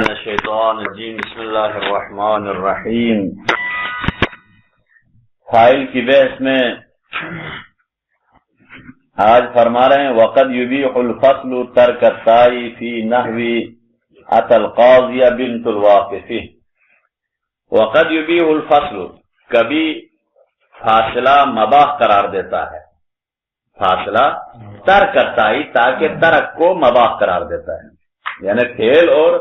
الشیطان الرجیم بسم اللہ الرحمن الرحیم۔ فاعل کی بحث میں آج فرما رہے ہیں وقد یبیح الفصل ترک التاء فی نحو اتى القاضی بنت الواقف۔ وقد یبیح الفصل، کبھی فاصلہ مباح قرار دیتا ہے، فاصلہ ترک التاء تاکہ ترک کو مباح قرار دیتا ہے، یعنی فعل اور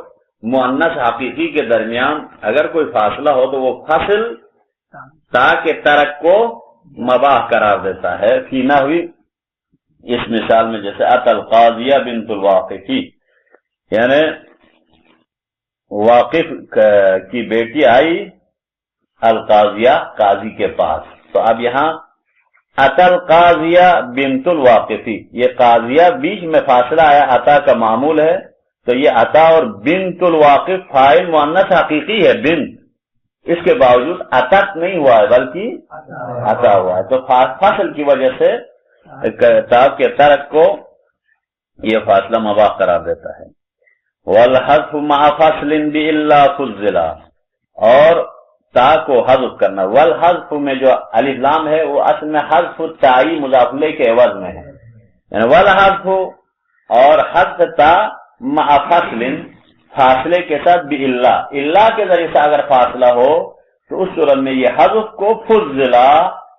مؤنث حقیقی کے درمیان اگر کوئی فاصلہ ہو تو وہ فصل تاکہ ترک کو مباح قرار دیتا ہے۔ فی نحو، اس مثال میں جیسے اتى القاضیہ بنت الواقف، یعنی واقف کی بیٹی آئی القاضیہ قاضی کے پاس، تو اب یہاں اتى القاضیہ بنت الواقف، یہ قاضیہ بیچ میں فاصلہ آیا، عطا کا معمول ہے، تو یہ عطا اور بنت الواقف فاعل مؤنث حقیقی ہے بنت، اس کے باوجود عطت نہیں ہوا ہے بلکہ عطا ہوا ہے، تو فاصل کی وجہ سے تاکہ ترک کو یہ فاصلہ مباح قرار دیتا ہے۔ والحذف مع فصل بإلا فضل، اور تا کو حذف کرنا، والحذف میں جو الف لام ہے وہ اصل میں حذف تائی مضاف الیہ کے عوض میں ہے، یعنی والحذف اور حذف تا مع فصل، فاصلے کے ساتھ بإلا، الا کے ذریعے سے اگر فاصلہ ہو تو اس صورت میں یہ حذف کو فضلا،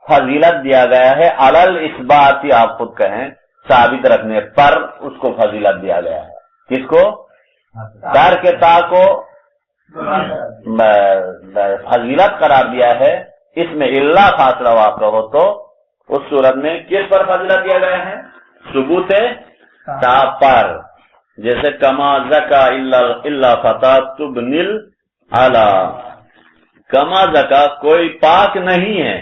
فضیلت دیا گیا ہے، علی الاثبات، آپ خود کہیں ثابت رکھنے پر اس کو فضیلت دیا گیا ہے۔ کس کو؟ ترک تا کو فضیلت قرار دیا ہے، اس میں الا فاصلہ واقع ہو تو اس صورت میں کس پر فضیلت دیا گیا ہے؟ ثبوت تا پر، جیسے کما زکا الا فتاة ابن العلا، کما زکا کوئی پاک نہیں ہے،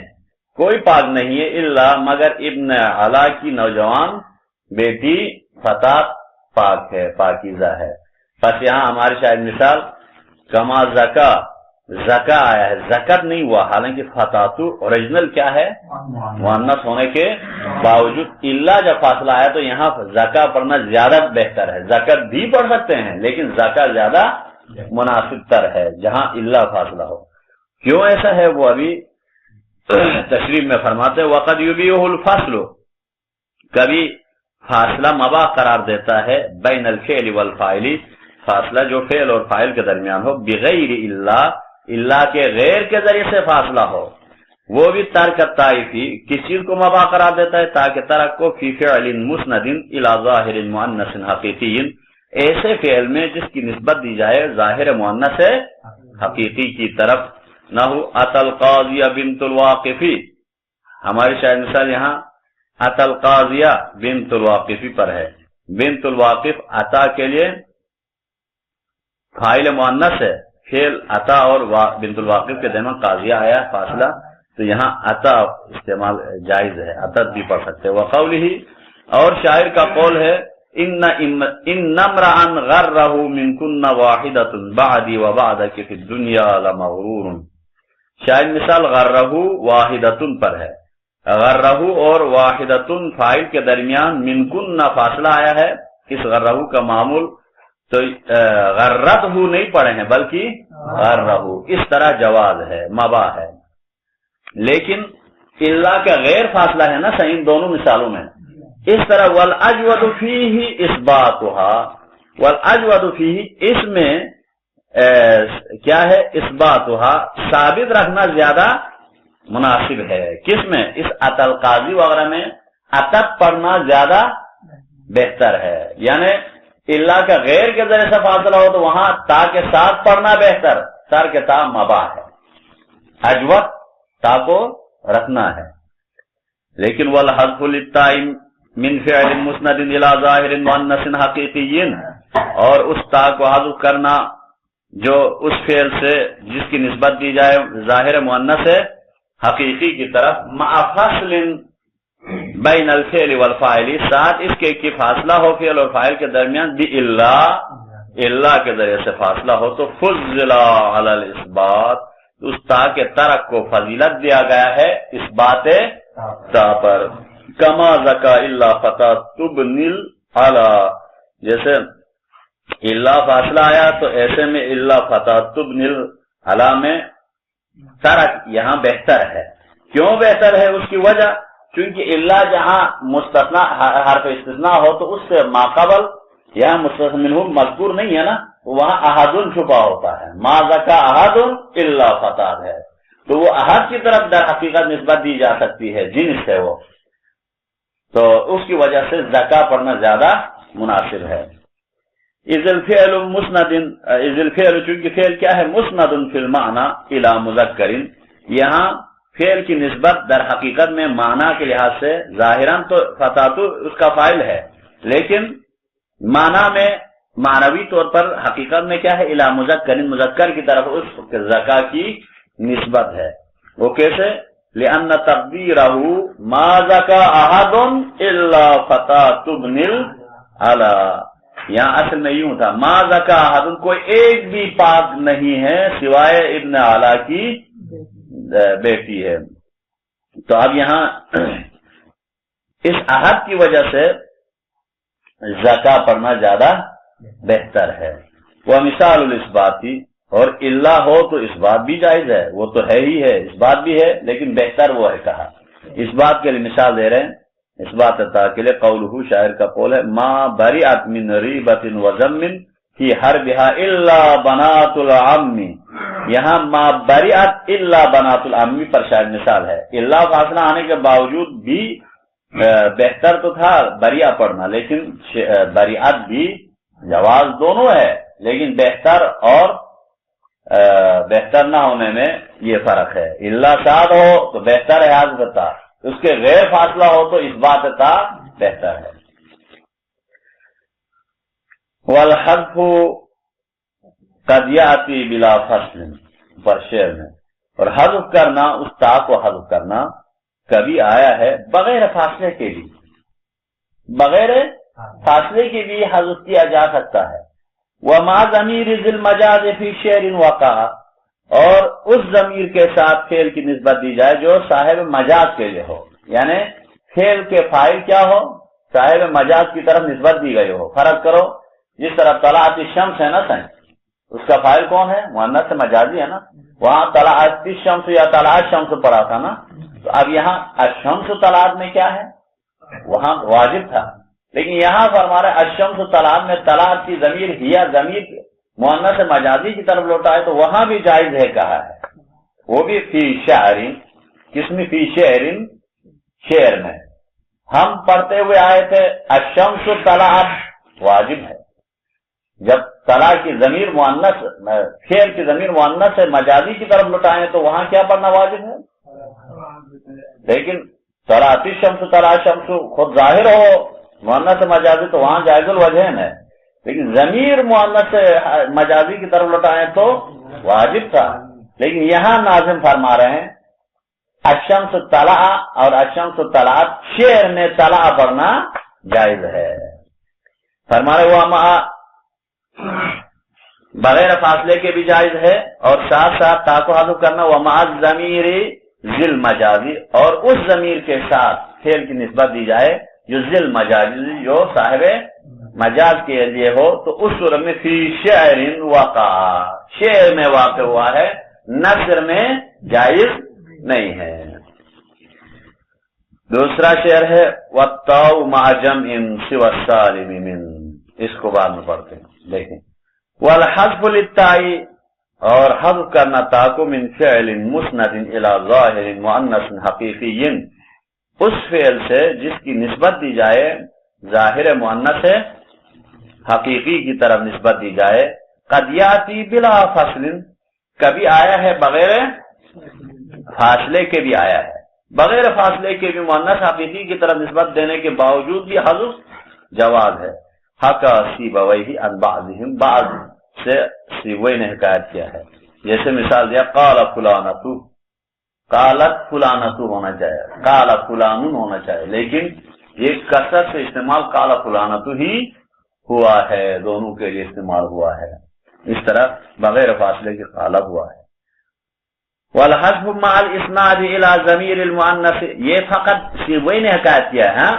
کوئی پاک نہیں ہے، الا مگر ابن علا کی نوجوان بیٹی فتاة پاک ہے، پاکیزہ ہے۔ پس یہاں ہماری شاید مثال کما زکا، زکا آیا ہے، زکت نہیں ہوا، حالانکہ فتاتو اوریجنل کیا ہے؟ مؤنث ہونے کے باوجود الا جب فاصلہ آیا تو یہاں زکا پڑھنا زیادہ بہتر ہے، زکت بھی پڑھ سکتے ہیں لیکن زکا زیادہ مناسب تر ہے جہاں الا فاصلہ ہو۔ کیوں ایسا ہے وہ ابھی تشریح میں فرماتے ہیں وقد یبیح الفصل، کبھی فاصلہ مباح قرار دیتا ہے بین الفعل والفاعل، فاصلہ جو فعل اور فاعل کے درمیان ہو، بغیر الا، الا کے غیر کے ذریعے سے فاصلہ ہو، وہ بھی ترک التاء، کس چیز کو مباح قرار دیتا ہے؟ تاکہ ترک کو فی فعل مسند الی ظاہر مؤنث حقیقی، ایسے فعل میں جس کی نسبت دی جائے ظاہر مؤنث حقیقی کی طرف، نحو اتى القاضیہ بنت الواقف، ہماری شاید مثال یہاں اتى القاضیہ بنت الواقف پر ہے، بنت الواقف عطا کے لیے فاعل مؤنث ہے، فعل عطا اور بنت الواقف کے درمیان قاضیہ آیا فاصلہ، تو یہاں عطا استعمال جائز ہے، عطا بھی پڑھ سکتے ہیں۔ وقولہ، اور شاعر کا قول ہے ان امرأ غرہ منکن واحدۃ بعدی وبعدک فی الدنیا لمغرور، شاید مثال غرہ واحدۃ پر ہے، غرہ اور واحدۃ فاعل کے درمیان منکن فاصلہ آیا ہے، اس غرہ کا معمول تو غرت ہو نہیں پڑھے ہیں بلکہ غرہ، اس طرح جواز ہے، مباح ہے، لیکن الا کا غیر فاصلہ ہے نا صحیح دونوں مثالوں میں، اس طرح والاجود فیہ اثباتها، والاجود فیہ، اس میں کیا ہے؟ اثباتها، ثابت رکھنا زیادہ مناسب ہے، کس میں؟ اس اتى القاضی وغیرہ میں عطت پڑھنا زیادہ بہتر ہے، یعنی الا کا غیر کے ذریعے سے فاصلہ ہو تو وہاں تا کے ساتھ پڑھنا بہتر، ترک تا مباح ہے، اجوت تا کو رکھنا ہے، لیکن والحذف للتاء من فعل مسند الى ظاہر مؤنث حقیقی، اور اس تا کو حذف کرنا جو اس فعل سے جس کی نسبت دی جائے ظاہر مؤنث حقیقی کی طرف، مع فصل بین الفعل والفاعل، ساتھ اس کے فاصلہ ہو فعل اور فاعل کے درمیان، بإلا، الا کے ذریعے سے فاصلہ ہو تو فضلا علی الاثبات، اس تا کے ترک کو فضیلت دیا گیا ہے اثبات تا پر، کما زکا الا فتاة ابن العلا، جیسے الا فاصلہ آیا تو ایسے میں الا فتحت ابن العلا میں ترک یہاں بہتر ہے. کیوں بہتر ہے؟ اس کی وجہ چونکہ الا جہاں مستثنا حرف استثناء ہو تو اس سے ماقبل یہاں مستثنا منہ مذکور نہیں ہے نا، وہاں احد چھپا ہوتا ہے. ما زکا احد الا فتحت ہے تو وہ احد کی طرف در حقیقت نسبت دی جا سکتی ہے، جنس ہے وہ، تو اس کی وجہ سے زکا پڑھنا زیادہ مناسب ہے. اذ الفعل مسند، اذ الفعل چونکہ فعل کیا ہے؟ مسند فی المعنی الی مذکر، یہاں فعل کی نسبت در حقیقت میں معنی کے لحاظ سے ظاہراً تو فتحت اس کا فاعل ہے، لیکن معنی میں معنوی طور پر حقیقت میں کیا ہے؟ الی مذکر، مذکر کی طرف اس زکا کی نسبت ہے. وہ کیسے؟ لأن تقدیرہ ما زکا احد الا فتحت ابن العلا، یہاں اصل میں یوں تھا ما زکا احد، کوئی ایک بھی پاک نہیں ہے سوائے ابن علا کی بیٹی ہے. تو اب یہاں اس احد کی وجہ سے زکا پڑھنا زیادہ بہتر ہے. وہ مثال الاثباتی، اور الا ہو تو اس بات بھی جائز ہے، وہ تو ہے ہی ہے، اس بات بھی ہے، لیکن بہتر وہ ہے کہا. اس بات کے لیے مثال دے رہے ہیں، اس بات کے لیے قولہ، شاعر کا قول ہے ما بریئت من ریبت و ذم فی حربها الا بنات العم، یہاں ما بریئت الا بنات العم پر شاید مثال ہے. الا فاصلہ آنے کے باوجود بھی بہتر تو تھا بریہ پڑھنا، لیکن بریئت بھی جواز دونوں ہے، لیکن بہتر اور بہتر نہ ہونے میں یہ فرق ہے. الا ساتھ ہو تو بہتر ہے حذف تا، اس کے غیر فاصلہ ہو تو اس بات تا بہتر ہے. والحذف قد یاتی بلا فصل پر شعر میں، اور حذف کرنا، اس تا کو حذف کرنا کبھی آیا ہے بغیر فاصلے کے بھی، بغیر فاصلے کے بھی حذف کیا جا سکتا ہے. وما ضمیر ذی المجاز فی شعر وقع، اور اس ضمیر کے ساتھ فعل کی نسبت دی جائے جو صاحب مجاز کے لیے ہو، یعنی فعل کے فاعل کیا ہو؟ صاحب مجاز کی طرف نسبت دی گئی ہو. فرض کرو جس طرح طلعت الشمس ہے نا سائن، اس کا فاعل کون ہے؟ مؤنث مجازی ہے نا، وہاں طلعت الشمس یا طلعت الشمس پڑا تھا نا، تو اب یہاں الشمس طلعت میں کیا ہے؟ وہاں واجب تھا، لیکن یہاں فرما رہے الشمس طلعت میں طلعت کی ضمیر ہیا ضمیر مؤنث مجازی کی طرف لوٹائے تو وہاں بھی جائز ہے کہا ہے، وہ بھی فی شعر، کس میں؟ فی شعر، شعر میں. ہم پڑھتے ہوئے آئے تھے الشمس طلعت واجب ہے، جب طلع کی ضمیر مؤنث فعل کی ضمیر مؤنث مجازی کی طرف لوٹائیں تو وہاں کیا پڑھنا واجب ہے. لیکن طلعت الشمس طلع الشمس خود ظاہر ہو مؤنث مجازی تو وہاں جائز الوجہین ہے، لیکن ضمیر مؤنث مجازی کی طرف لوٹائیں تو واجب تھا. لیکن یہاں ناظم فرما رہے ہیں الشمس طلع اور الشمس طلعت، شعر میں طلع پڑھنا جائز ہے. فرما رہے وہ بغیر فاصلے کے بھی جائز ہے، اور ساتھ ساتھ تا کو حذف کرنا ومع الضمیر ذی المجازی، اور اس ضمیر کے ساتھ فعل کی نسبت دی جائے جو ذی المجازی، جو صاحب مجاز کے لیے ہو، تو اس صورت میں فی شعر وقع، شعر میں واقع ہوا ہے، نثر میں جائز نہیں ہے. دوسرا شعر ہے والطاء مع جمع سوى السالم من، اس کو بعد میں پڑھتے ہیں. دیکھیں والحذف للتاء، اور حذف کرنا تا کو من فعل مسند الى ظاہر مؤنث حقیقی، اس فعل سے جس کی نسبت دی جائے ظاہر مؤنث حقیقی کی طرف نسبت دی جائے. قد یاتی بلا فصل، کبھی آیا ہے بغیر فاصلے کے بھی آیا ہے، بغیر فاصلے کے بھی مؤنث حقیقی کی طرف نسبت دینے کے باوجود بھی حذف جواز ہے. حقا سیبویہ عن بعضهم، بعض سے سیبوی نے حکایت کیا ہے. جیسے مثال دیا قال فلانتو، قالت فلانتو ہونا چاہیے، قال فلانون ہونا چاہیے، لیکن یہ کثرت سے استعمال قال فلانتو ہی ہوا ہے، دونوں کے لیے استعمال ہوا ہے. اس طرح بغیر فاصلے کے قال ہوا ہے. والحذف مع الاسناد الى ضمیر المؤنث، یہ فقط سیبوی نے حکایت کیا ہے،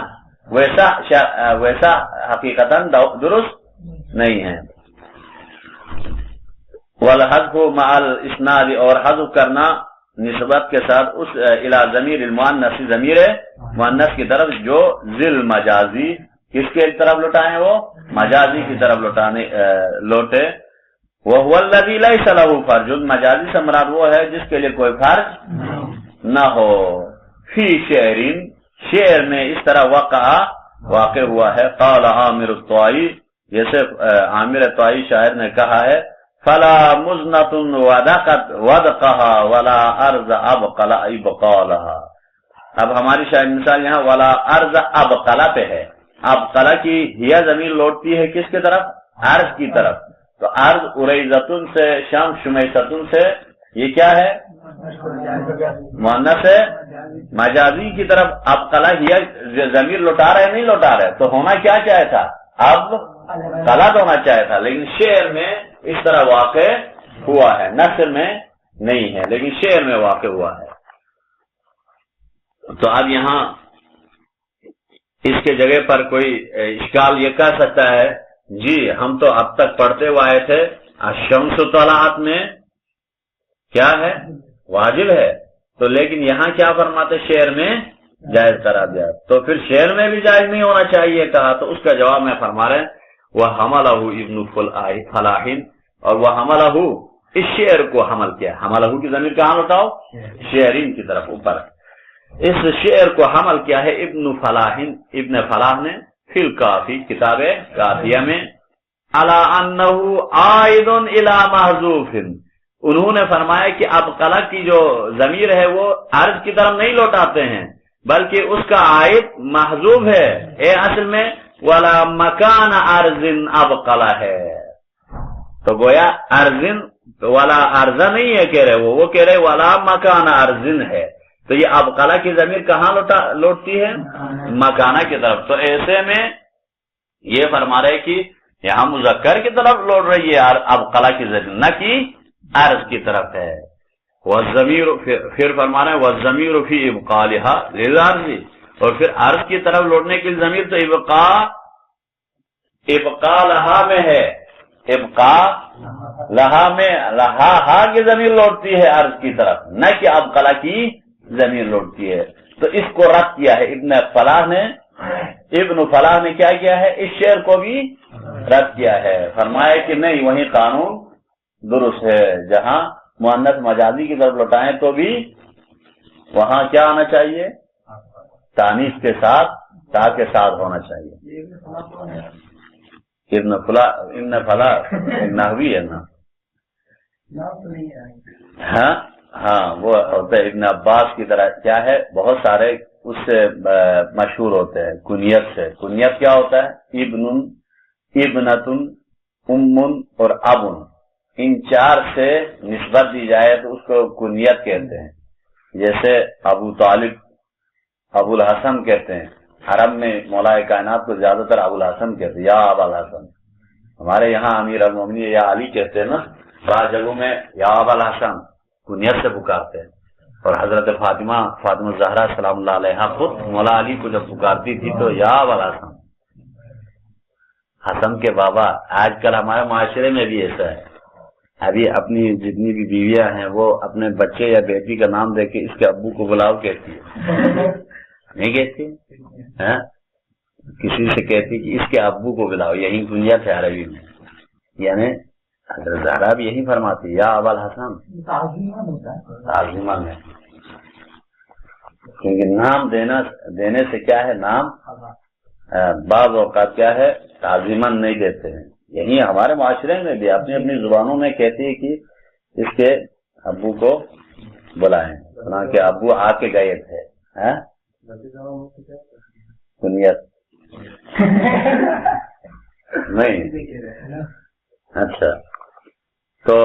ویسا حقیقتاً درست نہیں ہے. والحذف مع الاسناد اور حذف کرنا نسبت کے ساتھ اس الی ضمیر المؤنث ضمیر مؤنث کی طرف جو ذل مجازی کس کے طرف لوٹائیں وہ مجازی کی طرف لوٹے وهو الذی لیس له فرج مجازی سے مراد وہ ہے جس کے لیے کوئی فرج نہ ہو فی شعرین شعر میں اس طرح واقع ہوا ہے قال عامر الطائی جیسے عامر طائی شاعر نے کہا ہے فلا مزنۃ ودقها ولا ارض ابقل ابقالها اب ہماری شاعر مثال یہاں ولا ارض ابقلا پہ ہے ابقلا کی ہیا زمین لوٹتی ہے کس کی طرف ارض کی طرف تو ارض اریزتن سے شم شمیستن سے یہ کیا ہے مؤنث مجازی کی طرف ابقلا ہیا زمین لوٹا رہے نہیں لوٹا رہے تو ہونا کیا چاہے تھا اب غلط ہونا چاہے تھا لیکن شعر میں اس طرح واقع ہوا ہے نثر میں نہیں ہے لیکن شعر میں واقع ہوا ہے تو اب یہاں اس کے جگہ پر کوئی اشکال یہ کہہ سکتا ہے جی ہم تو اب تک پڑھتے ہوئے آئے تھے الشمس طلعت میں کیا ہے واجب ہے تو لیکن یہاں کیا فرماتے شعر میں جائز قرار دیا تو پھر شعر میں بھی جائز نہیں ہونا چاہیے کہا تو اس کا جواب میں فرما رہے ہیں وہ حملہ ابن فلاح اور وہ حملہ اس شعر کو حمل کیا حملہ کی ضمیر کہاں لوٹاؤ شعرین کی طرف اوپر اس شعر کو حمل کیا ہے ابن فلاح نے فی الکافی کتاب کافیہ میں علی انہ عائد الی محذوف انہوں نے فرمایا کہ ابقلا کی جو ضمیر ہے وہ عرض کی طرف نہیں لوٹاتے ہیں بلکہ اس کا عائد محذوف ہے اے اصل میں ولا مکان ارض ابقلا ہے تو گویا ارضن والا ارضا نہیں ہے کہہ رہے وہ کہہ رہے والا مکان ارضن ہے تو یہ ابقلا کی ضمیر کہاں لوٹتی ہے مکانہ کی طرف تو ایسے میں یہ فرما رہے کہ یہاں مذکر کی طرف لوٹ رہی ہے ابقلا کی ضمیر نہ کہ عرض کی طرف ہے والضمیر پھر فرما رہے ہیں والضمیر فی ابقالها للعرض اور پھر عرض کی طرف لوٹنے کی ضمیر تو ابقا لہا میں ہے ابقا لہا میں لہا کی ضمیر لوٹتی ہے عرض کی طرف نہ کہ ابقلا کی ضمیر لوٹتی ہے تو اس کو رد کیا ہے ابن فلاح نے کیا کیا ہے اس شعر کو بھی رد کیا ہے فرمایا کہ نہیں وہی قانون درست ہے جہاں مؤنث مجازی کی طرف لوٹائیں تو بھی وہاں کیا آنا چاہیے تانیث کے ساتھ تا کے ساتھ ہونا چاہیے ابن فلاح نحوی ہے نا ہاں وہ ہوتا ہے ابن عباس کی طرح کیا ہے بہت سارے اس سے مشہور ہوتے ہیں کنیت سے کنیت کیا ہوتا ہے ابنتن امن اور ابن ان چار سے نسبت دی جائے تو اس کو کنیت کہتے ہیں جیسے ابو طالب ابو الحسن کہتے ہیں عرب میں مولا کائنات کو زیادہ تر ابو الحسن کہتے ہیں یا ابا الحسن ہمارے یہاں امیر المومنین یا علی کہتے ہیں نا بعض جگہوں میں یا ابا الحسن کنیت سے پکارتے ہیں اور حضرت فاطمہ زہرا سلام اللہ علیہ خود مولا علی کو جب پکارتی تھی تو یا ابا الحسن حسن کے بابا آج کل ہمارے معاشرے میں بھی ایسا ہے ابھی اپنی جتنی بھی بیویاں ہیں وہ اپنے بچے یا بیٹی کا نام دے کے اس کے ابو کو بلاؤ کہتی ہے نہیں کہتی کسی سے کہتی کہ اس کے ابو کو بلاؤ یہی کنیت ہے عربی میں یعنی حضرت زہرا بھی یہی فرماتی یا ابا الحسن تعظیمہ میں کیونکہ نام دینے سے کیا ہے نام بعض اوقات کیا ہے تعظیمن نہیں دیتے ہیں یہی ہمارے معاشرے میں بھی اپنی اپنی زبانوں میں کہتی ہے کہ اس کے ابو کو بلائیں کہ ابو آ کے گئے تھے کنیت نہیں اچھا تو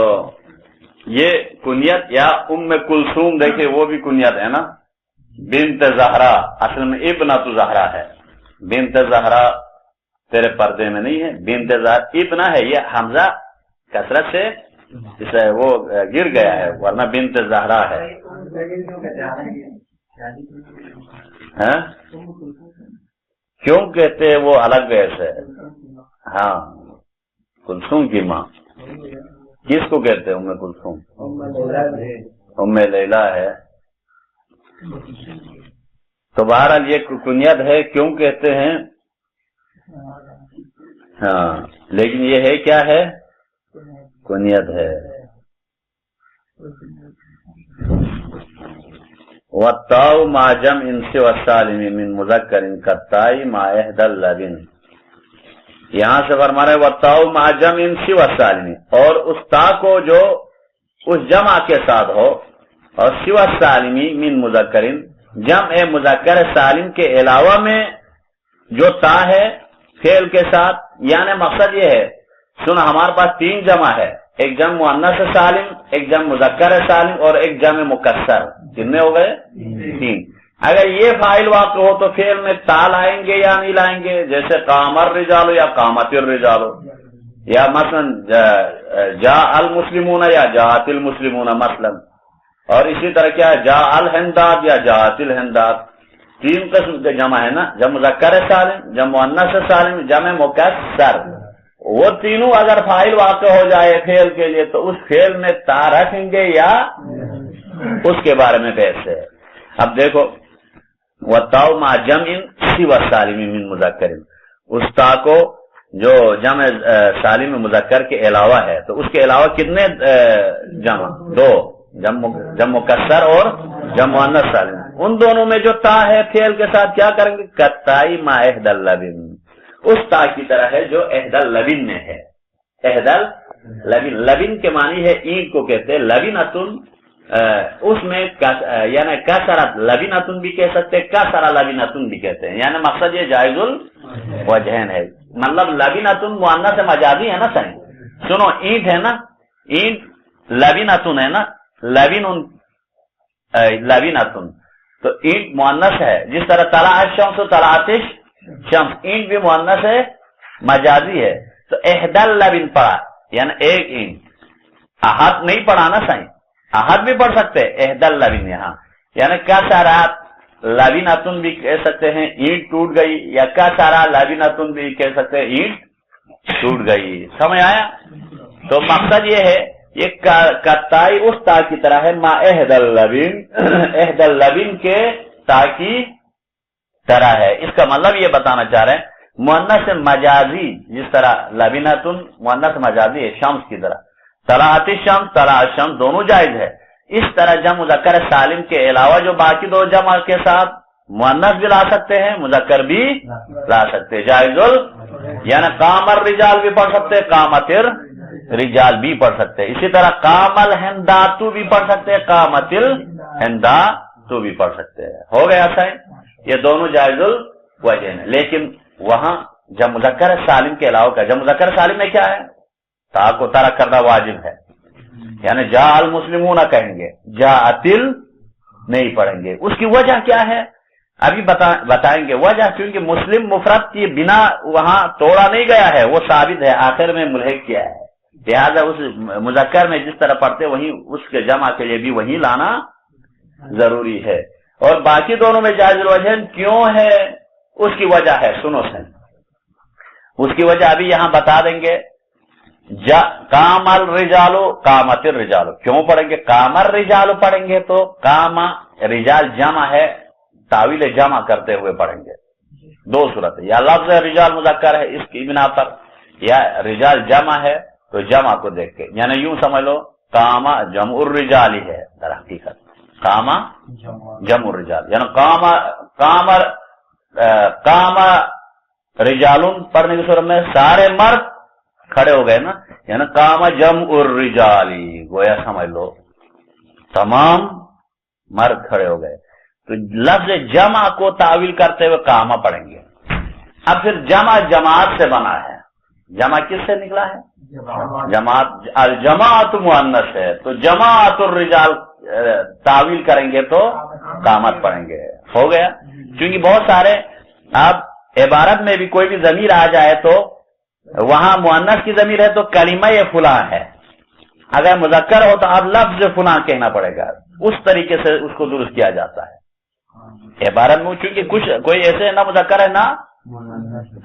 یہ کنیت یا ام کلثوم دیکھیں وہ بھی کنیت ہے نا بنت زہرا اصل میں ابنت زہرا ہے بنت زہرا تیرے پردے میں نہیں ہے بنت زہرا ابنا ہے یہ حمزہ کثرت سے جسے وہ گر گیا ہے ورنہ بنت زہرا ہے کیوں کہتے وہ الگ ویس ہے ہاں کلثوم کی ماں کس کو کہتے ہیں؟ ام کلثوم، ام لیلا ہے. تو بہرحال یہ کنیت ہے. کیوں کہتے ہیں؟ ہاں لیکن یہ ہے کیا ہے؟ کنیت ہے. والتاء مع جمع والسالم من مذکر کالتاء مع احدى اللبن. یہاں سے فرما رہے والتاء مع جمع والسالم، اور اس تا کو جو اس جمع کے ساتھ ہو، اور سوى السالم من مذکر، جمع مذکر سالم کے علاوہ میں جو تا ہے فعل کے ساتھ. یعنی مقصد یہ ہے، سن ہمارے پاس 3 جمع ہے، ایک جمع مؤنث سالم، ایک جمع مذکر سالم، اور ایک جمع مکسر. کتنے ہو گئے؟ 3. اگر یہ فاعل واقع ہو تو فعل میں تا لائیں گے یا نہیں لائیں گے؟ جیسے قام الرجال یا قامت الرجال، یا مثلا جاء المسلمون یا جاءت المسلمون مثلا. اور اسی طرح کیا ہے؟ جاء الہندات یا جاءت الہندات. 3 قسم کے جمع ہے نا، جمع مذکر سالم، جمع مؤنث سالم، جمع مکسر. وہ تینوں اگر فاعل واقع ہو جائے فعل کے لیے تو اس فعل میں تا رکھیں گے یا اس کے بارے میں بحث ہے. اب دیکھو والتاء مع جمع سوى السالم من مذکر، اس تا کو جو جمع سالم مذکر کے علاوہ ہے تو اس کے علاوہ کتنے جمع؟ 2، جمع مکسر اور جمع مؤنث سالم. ان دونوں میں جو تا ہے فعل کے ساتھ کیا کریں گے؟ کالتاء مع احدى اللبن، اس تا کی طرح ہے جو احدى اللبن میں ہے. احدى اللبن، لبن کے معنی ہے اینٹ کو کہتے ہیں. لبنۃ اس میں یعنی کسرت لبنۃ بھی کہہ سکتے، کسر لبنۃ بھی کہتے ہیں. یعنی مقصد یہ جائز الوجہین ہے. مطلب لبنۃ مؤنث مجازی ہے نا. صحیح سنو، اینٹ ہے نا، اینٹ لبنۃ ہے نا، لبنۃ تو اینٹ مؤنث ہے. جس طرح طلع الشمس طلعت الشمس، اینٹ بھی مؤنث ہے مجازی ہے. تو احدى اللبن پڑھا یعنی ایک اینٹ. احد نہیں پڑھا نا. صحیح احد بھی پڑھ سکتے احدى اللبن یہاں، یعنی کسرت لبنۃ بھی کہہ سکتے ہیں اینٹ ٹوٹ گئی، یا کسر لبنۃ بھی کہہ سکتے ہیں اینٹ ٹوٹ گئی. سمجھ آیا؟ تو مقصد یہ ہے یہ کالتاء اس تا کی طرح ہے مع احدى اللبن، احدى اللبن کے تا کی طرح ہے. اس کا مطلب یہ بتانا چاہ رہے ہیں مؤنث مجازی جس طرح لبنۃ مؤنث مجازی ہے شمس کی طرح، طلعت الشمس طلع الشمس دونوں جائز ہے. اس طرح جمع مذکر سالم کے علاوہ جو باقی 2 جمع کے ساتھ مؤنث بھی لا سکتے ہیں، مذکر بھی لا سکتے، جائز یعنی قام الرجال بھی پڑھ سکتے، قامت الرجال بھی پڑھ سکتے. اسی طرح قام الہندات بھی پڑھ سکتے، قامت الہندات بھی پڑھ سکتے. ہو گیا صحیح؟ یہ دونوں جائز الوجہین ہے. لیکن وہاں جب مذکر سالم کے علاوہ کا جب مذکر سالم میں کیا ہے؟ تا کو ترک کرنا واجب ہے. یعنی جاء المسلمون کہیں گے، جاءت نہیں پڑھیں گے. اس کی وجہ کیا ہے ابھی بتائیں گے. وجہ کیونکہ مسلم مفرد کی بنا وہاں توڑا نہیں گیا ہے، وہ ثابت ہے، آخر میں ملحق کیا ہے. لہذا اس مذکر میں جس طرح پڑھتے وہیں اس کے جمع کے لیے بھی وہی لانا ضروری ہے. اور باقی دونوں میں جائز الوجہین کیوں ہے؟ اس کی وجہ ہے. سنو سن، اس کی وجہ ابھی یہاں بتا دیں گے. قام الرجال قامت الرجال کیوں پڑھیں گے؟ قام الرجال پڑھیں گے تو قام رجال جمع ہے، تعویل جمع کرتے ہوئے پڑھیں گے. 2 صورت ہے، یا لفظ رجال مذکر ہے اس کی بنا پر، یا رجال جمع ہے تو جمع کو دیکھ کے. یعنی یوں سمجھ لو قام جمع الرجال ہی ہے در حقیقت. قام جمع الرجال یعنی قام رجال پڑھنے کی صورت میں سارے مرد کھڑے ہو گئے نا، یعنی قام جمع الرجال، گویا سمجھ لو تمام مرد کھڑے ہو گئے. تو لفظ جمع کو تعویل کرتے ہوئے قامہ پڑھیں گے. اب پھر جمع جماعت سے بنا ہے. جمع کس سے نکلا ہے؟ جماعت. الجماعت مؤنث ہے تو جماعت الرجال تعویل کریں گے تو قامت پڑھیں گے. ہو گیا؟ کیونکہ بہت سارے اب عبارت میں بھی کوئی بھی ضمیر آ جائے تو وہاں مؤنث کی ضمیر ہے تو کلمہ فلاں ہے، اگر مذکر ہو تو اب لفظ فلاں کہنا پڑے گا. اس طریقے سے اس کو درست کیا جاتا ہے عبارت میں، چونکہ کوئی ایسے نہ مذکر ہے نہ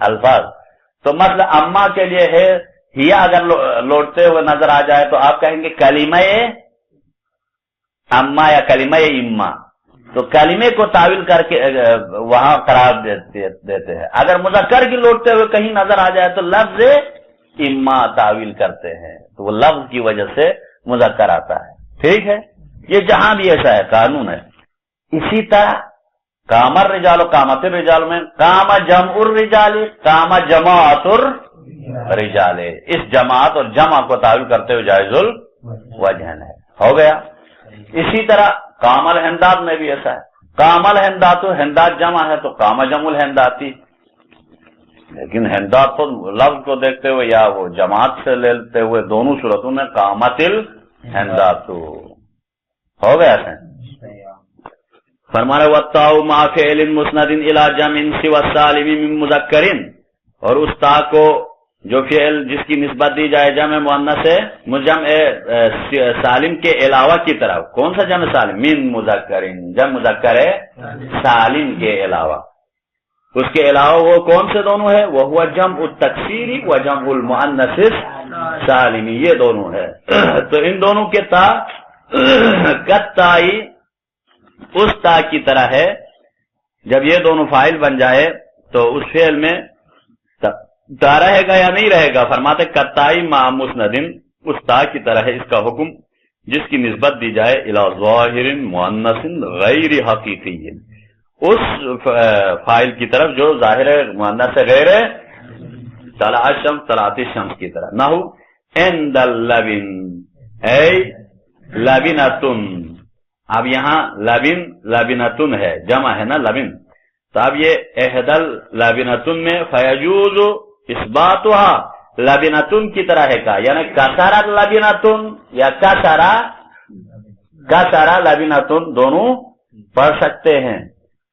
الفاظ. تو مثلا اما کے لیے ہے ہیا اگر لوٹتے ہوئے نظر آ جائے تو آپ کہیں گے کلمہ اما یا کلمہ اما، تو کلمے کو تعویل کر کے وہاں قرار دیتے ہیں۔ اگر مذکر کی لوٹتے ہوئے کہیں نظر آ جائے تو لفظ اما تعویل کرتے ہیں، تو وہ لفظ کی وجہ سے مذکر آتا ہے۔ ٹھیک ہے، یہ جہاں بھی ایسا ہے، قانون ہے۔ اسی طرح کام الرجال و قامت الرجال میں کام جمع الرجال کام جماعت الرجال، اس جماعت اور جمع کو تعویل کرتے ہوئے جائز الوجہن ہے، ہو گیا۔ اسی طرح کام الہندات میں بھی ایسا ہے، کام الہندات، ہندات جمع ہے تو کام جمع الہنداتی، لیکن ہندات تو لفظ کو دیکھتے ہوئے یا وہ جماعت سے لیتے ہوئے دونوں صورتوں میں قامت الہندات ہو گیا ہے۔ فرمانا والتاء مع فعل مسند الى جمع سوى السالم من مذکر، اور اس تا کو جو فعل جس کی نسبت دی جائے جمع مؤنث ہے جمع سالم کے علاوہ کی طرف، کون سا جمع سالم؟ من مذکر، جمع مذکر ہے سالم کے علاوہ، اس کے علاوہ وہ کون سے دونوں ہے؟ وہ ہوا جمع التکسیری و جمع المؤنث سالمی، یہ دونوں ہے۔ تو ان دونوں کے تا کتائی اس تا کی طرح ہے، جب یہ دونوں فاعل بن جائے تو اس فعل میں تا رہے گا یا نہیں رہے گا؟ فرماتے کتائی مع مسندن، اس تا کی طرح ہے اس کا حکم جس کی نسبت دی جائے الی ظاہر مؤنث غیر حقیقی، اس فاعل کی طرف جو ظاہر مؤنث غیر طلع الشمس طلعت الشمس کی طرح۔ نحو عند اللبن اے لبنتن، اب یہاں لبن لبنتن ہے، جمع ہے نا لبن، تو اب یہ احدل لبنتن میں فیجوز اثباتها لبنتن کی طرح ہے کا، یعنی کسرت لبنتن یا کسرا لبنتن دونوں پڑھ سکتے ہیں۔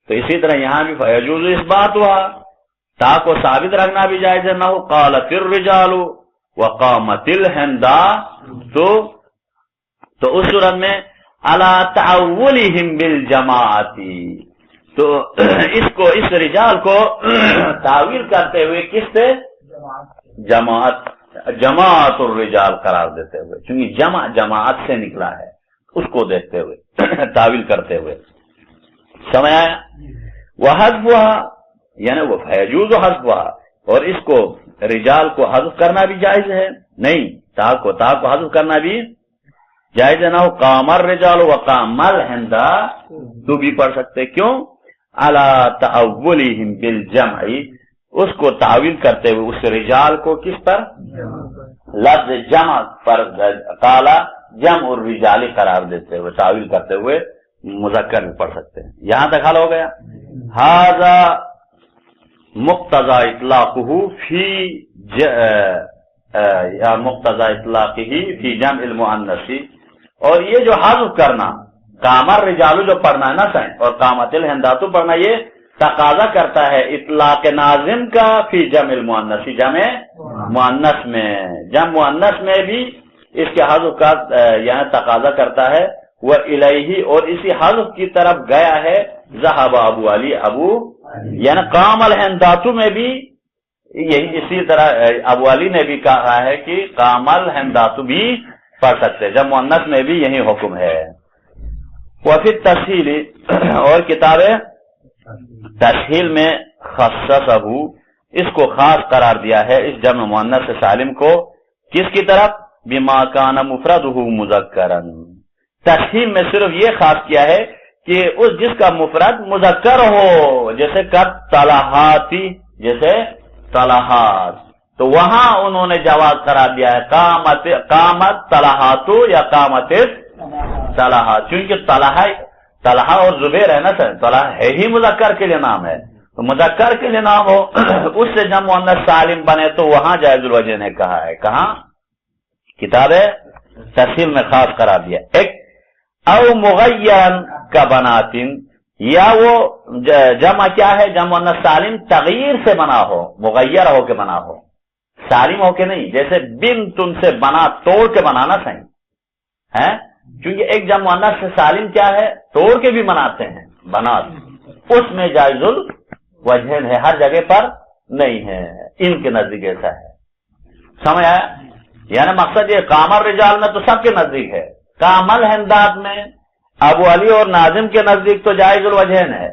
تو اسی طرح یہاں بھی فیجوز اثباتها، تا کو ثابت رکھنا بھی جائز ہے۔ نہ قالت الرجال وقامت الہندا، تو اس صورت میں علی تعولہم بالجماعتی، تو اس رجال کو تعویل کرتے ہوئے کس سے؟ جماعت الرجال قرار دیتے ہوئے، چونکہ جماعت سے نکلا ہے، اس کو دیکھتے ہوئے تعویل کرتے ہوئے، سمجھ آیا؟ وحذفها یعنی وہ فیجوز حذفها، اور اس کو رجال کو حذف کرنا بھی جائز ہے، نہیں تا کو حذف کرنا بھی جائز ہے۔ نہ ہو قام الرجال وقام الہندا، تو بھی پڑھ سکتے، کیوں؟ علی تعولہم بالجمع، اس کو تعویل کرتے ہوئے اس رجال کو کس پر؟ لفظ جمع پر، قالا جمع الرجال قرار دیتے ہوئے تعویل کرتے ہوئے مذکر بھی پڑھ سکتے ہیں۔ یہاں تک حل ہو گیا۔ ھذا مقتضى اطلاقه فی یا مقتضى اطلاقه فی جمع المؤنث، اور یہ جو حذف کرنا قام الرجال جو پڑھنا ہے نا سائن، اور قامت الہندات پڑھنا، یہ تقاضا کرتا ہے اطلاق ناظم کا فی جمع المؤنث، جمع مؤنث میں، جمع مؤنث میں بھی اس کے حذف کا یعنی تقاضا کرتا ہے۔ وہ الیہ، اور اسی حذف کی طرف گیا ہے ذهب ابو علی، یعنی قام الہندات میں بھی یہی اسی طرح ابو علی نے بھی کہا ہے کہ قام الہندات بھی پڑھ سکتے، جب مؤنث میں بھی یہی حکم ہے۔ وفی التسہیل، اور کتاب تسہیل میں خصصہ، اس کو خاص قرار دیا ہے اس جمع مؤنث سالم کو، کس کی طرف؟ بما کان مفردہ مذکرا، تسہیل میں صرف یہ خاص کیا ہے کہ اس جس کا مفرد مذکر ہو، جیسے طلحاتی، جیسے طلحات، تو وہاں انہوں نے جواز قرار دیا ہے قامت طلحاتو یا قامت طلحات، کیونکہ طلحہ اور زبیر ہے نا سر، طلحہ ہے ہی مذکر کے لیے نام ہے، تو مذکر کے لیے نام ہو اس سے جمع مؤنث سالم بنے تو وہاں جائز الوجہ نے کہا ہے، کہاں؟ کتاب تسہیل میں خاص قرار دیا۔ ایک او مغیر کا بناتن، یا وہ جمع کیا ہے؟ جمع مؤنث سالم تغیر سے بنا ہو، مغیر ہو کے بنا ہو، سالم ہو کے نہیں، جیسے بن تن سے بنا توڑ کے بنانا صحیح ہے، کیونکہ ایک جمع مؤنث سے سالم کیا ہے؟ توڑ کے بھی بناتے ہیں، بنات، اس میں جائز الوجہین ہے، ہر جگہ پر نہیں ہے، ان کے نزدیک ایسا ہے۔ سمجھ آیا؟ یعنی مقصد یہ کامل رجال میں تو سب کے نزدیک ہے، کامل ہندات میں ابو علی اور ناظم کے نزدیک تو جائز الوجہین ہے،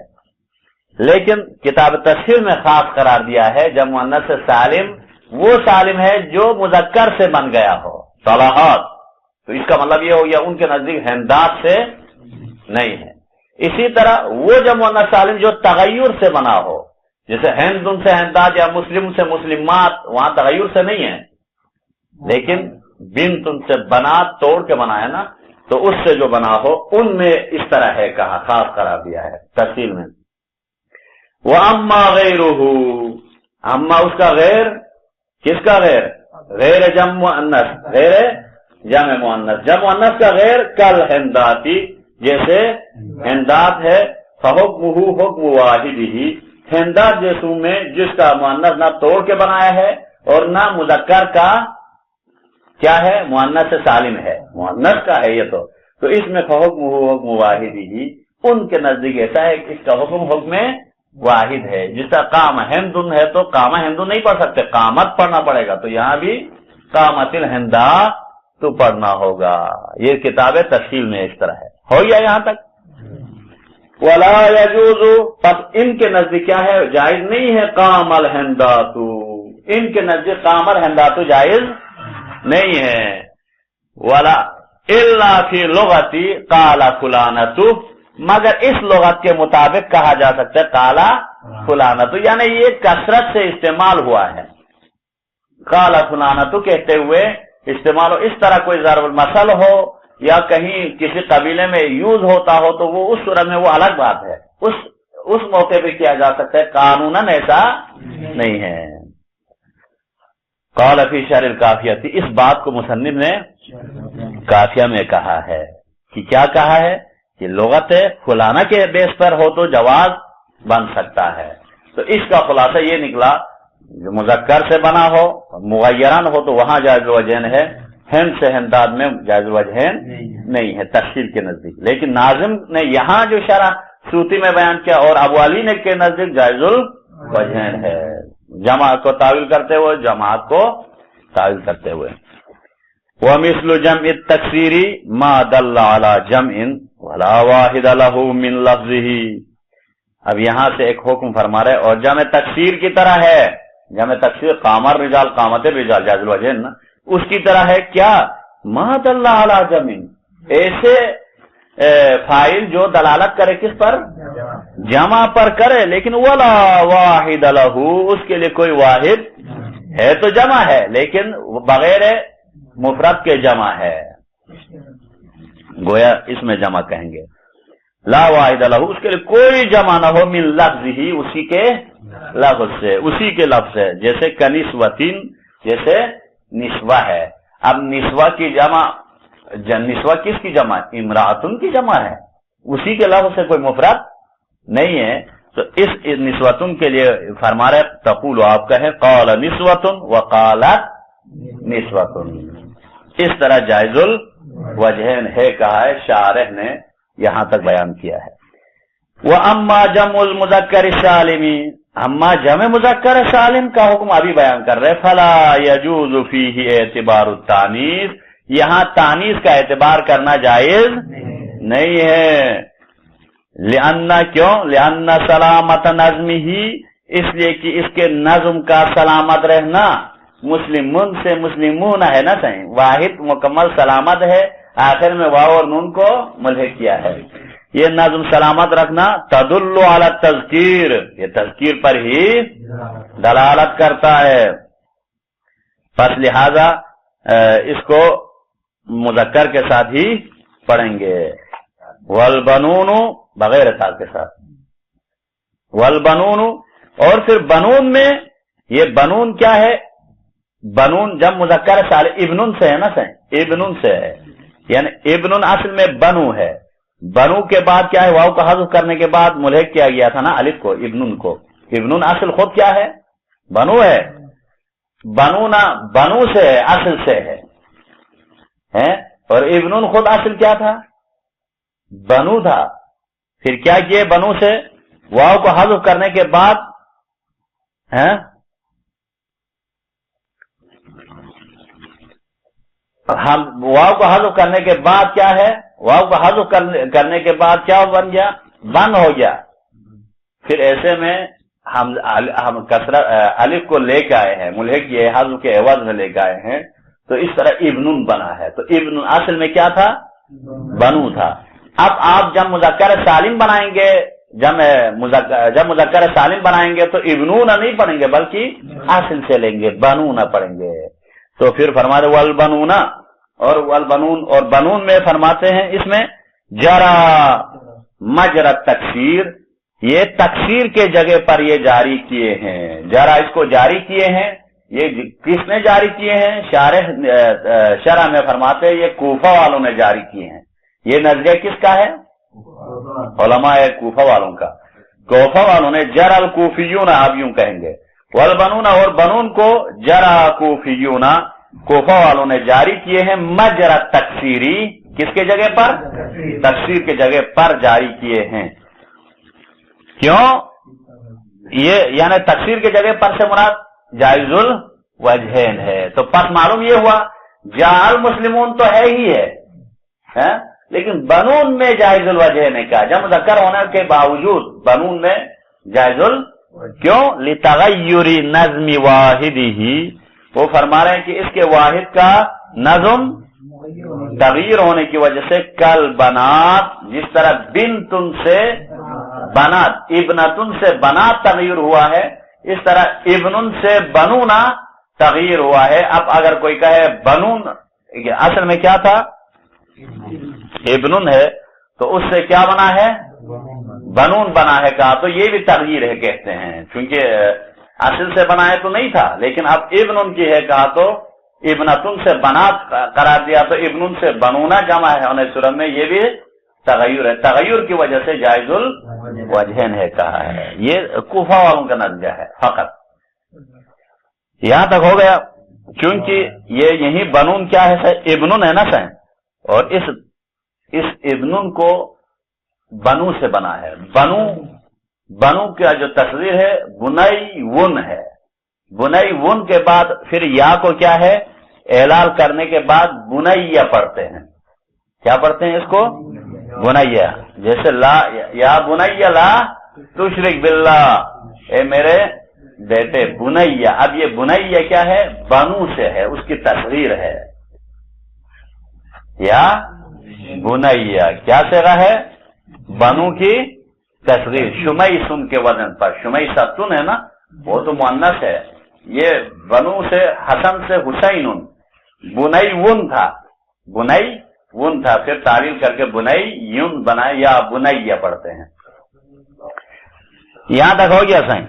لیکن کتاب تفسیر میں خاص قرار دیا ہے جب مؤنث سے سالم وہ سالم ہے جو مذکر سے بن گیا ہو صلاحات، تو اس کا مطلب یہ ہو گیا ان کے نزدیک ہندات سے نہیں ہے۔ اسی طرح وہ جب مؤنث سالم جو تغیر سے بنا ہو، جیسے ہندن سے ہندات یا مسلم سے مسلمات، وہاں تغیر سے نہیں ہے، لیکن بنتن سے بنا توڑ کے بنا ہے نا، تو اس سے جو بنا ہو ان میں اس طرح ہے، کہا خاص قرار دیا ہے تفصیل میں۔ وَأَمَّا غَيْرُهُ، اما اس کا غیر، کس کا غیر؟ غیر جمع مؤنث، غیر جمع مؤنث، جمع مؤنث کا غیر کل ہنداتی، جیسے ہندات ہے، فَحُكْمُهُ حُكْمُ وَاحِدِهِ، ہندات جیسوں میں جس کا مؤنث نہ توڑ کے بنایا ہے اور نہ مذکر کا کیا ہے، مؤنث سے سالم ہے، مؤنث کا ہے یہ تو اس میں فَحُكْمُهُ حُكْمُ وَاحِدِهِ، ان کے نزدیک ایسا ہے کہ اس کا حکم حکم واحد ہے۔ جس کا قام ہندن ہے تو قام ہندن نہیں پڑھ سکتے، قامت پڑھنا پڑے گا، تو یہاں بھی قامت الہندا تو پڑھنا ہوگا۔ یہ کتاب تفصیل میں اس طرح ہے، ہو گیا یہاں تک۔ ولا يجوز، تب ان کے نزدیک کیا ہے، جائز نہیں ہے قام الہندات، ان کے نزدیک قام الہندات جائز نہیں ہے۔ ولا الا فی لغتی قال فلانۃ، مگر اس لغت کے مطابق کہا جا سکتا ہے قال فلانۃ، یعنی یہ کثرت سے استعمال ہوا ہے، قال فلانۃ کہتے ہوئے استعمال ہو، اس طرح کوئی ضرب المثل ہو یا کہیں کسی قبیلے میں یوز ہوتا ہو تو وہ اس صورت میں وہ الگ بات ہے، اس موقع پہ کیا جا سکتا ہے، قانوناً ایسا نہیں ہے۔ قال فی شرح الکافیہ، اس بات کو مصنف نے کافیہ میں کہا ہے کہ کیا کہا ہے کہ لغت فلانا کے بیس پر ہو تو جواز بن سکتا ہے، تو اس کا خلاصہ یہ نکلا جو مذکر سے بنا ہو مغیران ہو تو وہاں جائز الوجہین ہے، ہند سے ہنداد میں جائز الوجہین نہیں ہے تفصیل کے نزدیک، لیکن ناظم نے یہاں جو شرح سوتی میں بیان کیا اور ابو علی نے کے نزدیک جائز الوجہین ہے، جمع کو تعویل کرتے ہوئے، جماعت کو تعویل کرتے ہوئے۔ وَمِثْلُ جَمْعِ التَّكْسِيرِ مَا دَلَّ عَلَى جَمْعٍ وَلَا وَاحِدَ لَهُ مِنْ لَفْظِهِ، اب یہاں سے ایک حکم فرما رہے، اور جمع تکسیر کی طرح ہے، جمع تکسیر قامر رجال قامت الرجال جائز الوجہین نا، اس کی طرح ہے کیا، مَا دَلَّ عَلَى جَمْعٍ، ایسے فائل جو دلالت کرے کس پر، جمع پر کرے، لیکن وَلَا وَاحِدَ لَهُ، اس کے لیے کوئی واحد ہے تو جمع ہے لیکن بغیر مفرد کے جمع ہے، گویا اس میں جمع کہیں گے، لا واحد لہ، اس کے لیے کوئی جمع نہ ہو، من لفظ ہی، اسی کے لفظ سے، اسی کے لفظ سے، جیسے کنسوتین، جیسے نسوہ ہے، اب نسوہ کی جمع، نسوہ کس کی جمع، امراتن کی جمع ہے، اسی کے لفظ سے کوئی مفرد نہیں ہے، تو اس نسوتن کے لیے فرما رہے تقول، آپ کہیں قال نسوتن وقالت نسوتن، اس طرح جائز الوجہین ہے کہا ہے، شارح نے یہاں تک بیان کیا ہے۔ وَأَمَّا جَمْعُ الْمُذَكَّرِ السَّالِمِ، اما جمع مذکر سالم کا حکم ابھی بیان کر رہے، فَلَا يَجُوزُ فِيهِ اعتبار التانیث، یہاں تانیث کا اعتبار کرنا جائز نہیں ہے، لِأَنَّ، کیوں، لِأَنَّ سَلَامَةَ نَظْمِهِ، اس لیے کہ اس کے نظم کا سلامت رہنا، مسلمون سے مسلمون ہے نا، صحیح واحد مکمل سلامت ہے، آخر میں واو اور نون کو ملحق کیا ہے، یہ نظم سلامت رکھنا تدل علی التذکیر، یہ تذکیر پر ہی دلالت کرتا ہے، پس لہذا اس کو مذکر کے ساتھ ہی پڑھیں گے، والبنون بغیر تاء کے ساتھ، والبنون، اور پھر بنون میں، یہ بنون کیا ہے، بنون جب مذکر سالم ابنن سے ہے نا، صحیح ابنن سے ہے، یعنی ابنن اصل میں بنو ہے، بنو کے بعد کیا ہے، واو کا حذف کرنے کے بعد ملحق کیا گیا تھا نا الف کو، ابنن کو، ابنن اصل خود کیا ہے، بنو ہے، بنو نہ بنو سے ہے، اصل سے ہے، اور ابنن خود اصل کیا تھا، بنو تھا، پھر کیا کیے بنو سے واو کو حذف کرنے کے بعد ہم واو کو حذف کرنے کے بعد کیا ہے، واو کو حذف کرنے کے بعد کیا بن گیا، بن ہو گیا. پھر ایسے میں ہم کسرت الف کو لے کے آئے ہیں، ملحق یہ حذف کے عوض میں لے کے آئے ہیں، تو اس طرح ابن بنا ہے. تو ابن اصل میں کیا تھا، بنو تھا. اب آپ جب مذکر سالم بنائیں گے، جب مذکر سالم بنائیں گے تو ابنون نہیں پڑھیں گے بلکہ اصل سے لیں گے، بنون پڑھیں گے. تو پھر فرماتے والبنون اور والبنون، اور بنون میں فرماتے ہیں اس میں جرا مجرا تکسیر، یہ تکسیر کے جگہ پر یہ جاری کیے ہیں. جرا اس کو جاری کیے ہیں، یہ کس نے جاری کیے ہیں، شرح میں فرماتے ہیں یہ کوفہ والوں نے جاری کیے ہیں. یہ نظریہ کس کا ہے، علماء کوفہ والوں کا. کوفہ والوں نے جرا الکوفیون، آپ یوں کہیں گے. والبنون، اور بنون کو جرا کوفیون، کوفہ والوں نے جاری کیے ہیں. مجرا تکسیری، کس کے جگہ پر، تکسیر کے جگہ پر جاری کیے ہیں. کیوں، یہ یعنی تکسیر کے جگہ پر سے مراد جائز الوجہین ہے. تو پس معلوم یہ ہوا جعل مسلمون تو ہے ہی ہے، لیکن بنون میں جائز الوجہ نے کہا. جب مذکر ہونے کے باوجود بنون میں جائز کیوں، لتغیر نظم واحدہ، وہ فرما رہے ہیں کہ اس کے واحد کا نظم تغیر ہونے کی وجہ سے، کل بنات، جس طرح بنتن سے بنات، ابنتن سے بنات تغیر ہوا ہے، اس طرح ابنن سے بنونا تغیر ہوا ہے. اب اگر کوئی کہے بنون اصل میں کیا تھا، ابنن ہے، تو اس سے کیا بنا ہے، بنون بنا ہے کہا، تو یہ بھی تغیر ہے کہتے ہیں، کیونکہ اصل سے بنا ہے تو نہیں تھا، لیکن اب ابنن کی ہے کہا تو ابنتن سے بنات قرار دیا، تو ابنن سے بنونا جمع ہے ہونے صورت میں یہ بھی تغیر ہے. تغیر کی وجہ سے جائز الوجہین ہے کہا ہے. یہ کوفہ والوں کا نتیجہ ہے فقط. یہاں تک ہو گیا. کیونکہ یہ یہی بنون کیا ہے، ابنن ہے نا سین، اور اس ابنن کو بنو سے بنا ہے. بنو کا جو تصویر ہے بنئی ون ہے. بنئی ون کے بعد پھر یا کو کیا ہے، اعلال کرنے کے بعد بنیا پڑھتے ہیں. کیا پڑھتے ہیں اس کو، بنیا. جیسے لا یا بنیا لا تشرک باللہ، اے میرے بیٹے بنیا. اب یہ بنیا کیا ہے، بنو سے ہے، اس کی تصویر ہے. یا بنیا کیا صیغہ ہے، بنو کی تصغیر. شمئی سن کے وزن پر، شمئی ستن ہے نا، وہ تو مؤنث ہے. یہ بنو سے حسن سے حسین، بنئی ون تھا، بنئی ون تھا، پھر تعویل کر کے بنئی یون بنائے، یا بنیا پڑھتے ہیں. یہاں تک ہو گیا سائن.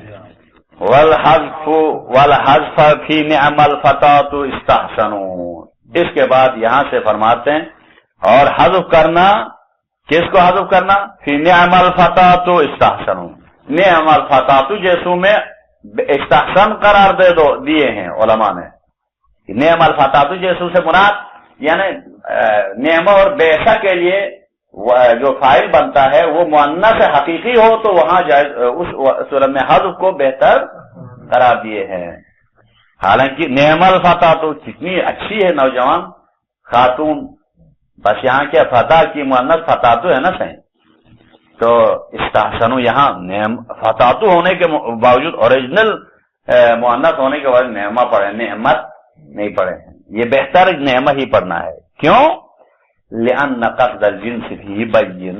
والحذف فی نعم الفتاۃ استحسنوا. اس کے بعد یہاں سے فرماتے ہیں اور حذف کرنا، کس کو حذف کرنا، فی نعم الفتاۃ استحسنوا. نعم الفتاۃ جیسو میں استحسن قرار دیے ہیں علماء نے. نعم الفتاۃ جیسو سے مراد یعنی نعمہ اور بیسا کے لیے جو فاعل بنتا ہے وہ مؤنث حقیقی ہو تو وہاں جائز، اس صورت میں حذف کو بہتر قرار دیے ہیں. حالانکہ نعم الفتاۃ کتنی اچھی ہے نوجوان خاتون، بس یہاں کیا فتح کی مؤنث فتاتو ہے نا صحیح. تو استحسنوا یہاں فتاتو ہونے کے باوجود اوریجنل مؤنث ہونے کے بعد نعمہ پڑھے، نعمت نہیں پڑھے ہیں. یہ بہتر نعمہ ہی پڑھنا ہے. کیوں، لأن قصد الجنس فی بین،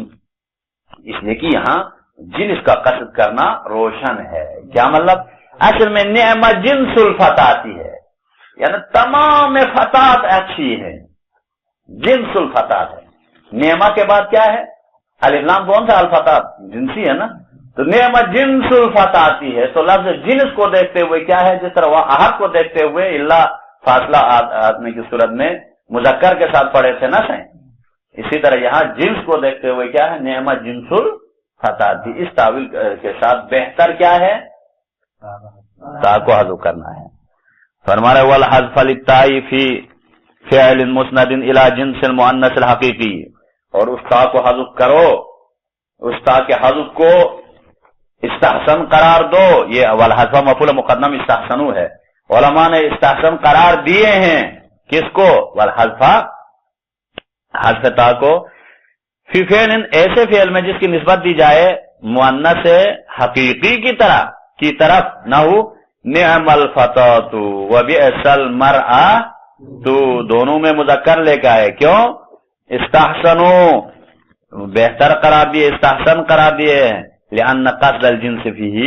اس لیے کہ یہاں جنس کا قصد کرنا روشن ہے. کیا مطلب، اصل میں نعمہ جنس الفتاتی ہے، یعنی تمام فتات اچھی ہے، جنس الفتات ہے. نعمہ کے بعد کیا ہے، الف لام کون سا، الفتات جنسی ہے نا، تو نعمہ جنس الفتاتی ہے. تو لفظ جنس کو دیکھتے ہوئے کیا ہے، جس طرح وہ احد کو دیکھتے ہوئے اللہ فاصلہ آدمی کی صورت میں مذکر کے ساتھ پڑھے تھے نا سہیں، اسی طرح یہاں جنس کو دیکھتے ہوئے کیا ہے، نعمہ جنس الفتاتی. اس تعویل کے ساتھ بہتر کیا ہے، تا کو حذف کرنا ہے. فرمایا والحذف للتاء فی فعل مسند الی جنس المؤنث الحقیقی، اور اس تا کو حذف کرو، اس تا کے حذف کو استحسن قرار دو. یہ والحذف مفعول مقدم استحسنوا ہے. علماء نے استحسن قرار دیے ہیں کس کو؟ والحذفا حذف تا کو فی فعل ایسے فعل میں جس کی نسبت دی جائے مؤنث حقیقی کی طرف نہ ہو نعم الفتاۃ وبئس المرأۃ دونوں میں مذکر لے کے آئے. کیوں؟ استحسنوا بہتر قرار دیے، استحسن قرار دیے. لأن قصد الجنس فیہ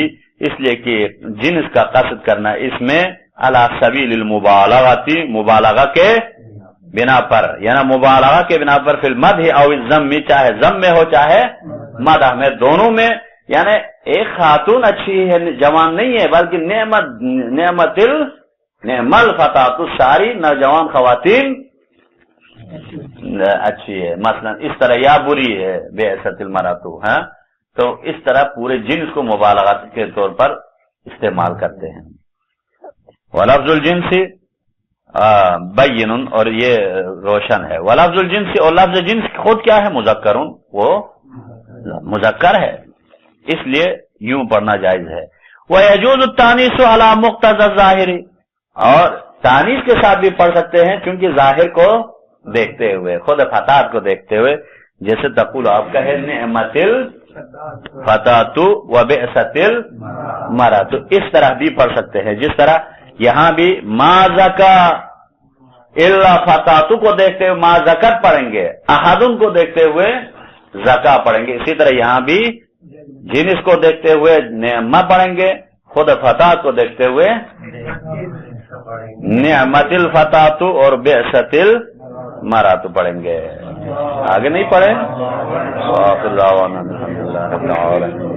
اس لیے کہ جنس کا قصد کرنا اس میں علی سبیل المبالغۃ مبالغہ کے بنا پر، یعنی مبالغہ کے بنا پر فی المدح او الذم، چاہے ذم میں ہو چاہے مدح میں، دونوں میں. یعنی ایک خاتون اچھی ہے، جوان نہیں ہے، بلکہ نعم الفتاۃ ساری نوجوان خواتین اچھی ہے مثلا اس طرح، یا بری ہے بئست المرأۃ. ہاں تو اس طرح پورے جنس کو مبالغات کے طور پر استعمال کرتے ہیں. ولفظ الجنس بین، اور یہ روشن ہے. ولفظ الجنس، اور لفظ جنس خود کیا ہے؟ مذکر، وہ مذکر ہے، اس لیے یوں پڑھنا جائز ہے. وَيَجُوزُ التَّانِيثُ عَلَى مُقْتَضَى الظَّاهِرِ، اور تانیث کے ساتھ بھی پڑھ سکتے ہیں کیونکہ ظاہر کو دیکھتے ہوئے، خود فتاۃ کو دیکھتے ہوئے. جیسے تقول آپ کہے نعمت الفتاۃ وبئست المرأۃ، اس طرح بھی پڑھ سکتے ہیں. جس طرح یہاں بھی ما زکا الا فتاۃ کو دیکھتے ہوئے ما زکت پڑھیں گے، احدن کو دیکھتے ہوئے زکا پڑھیں گے. اسی طرح یہاں بھی جنس کو دیکھتے ہوئے نعمہ پڑھیں گے، خود فتاۃ کو دیکھتے ہوئے نعمت الفتاۃ اور بئست المرأۃ پڑھیں گے. آگے نہیں پڑھے؟ وآخر دعوانا الحمدللہ رب العالمین.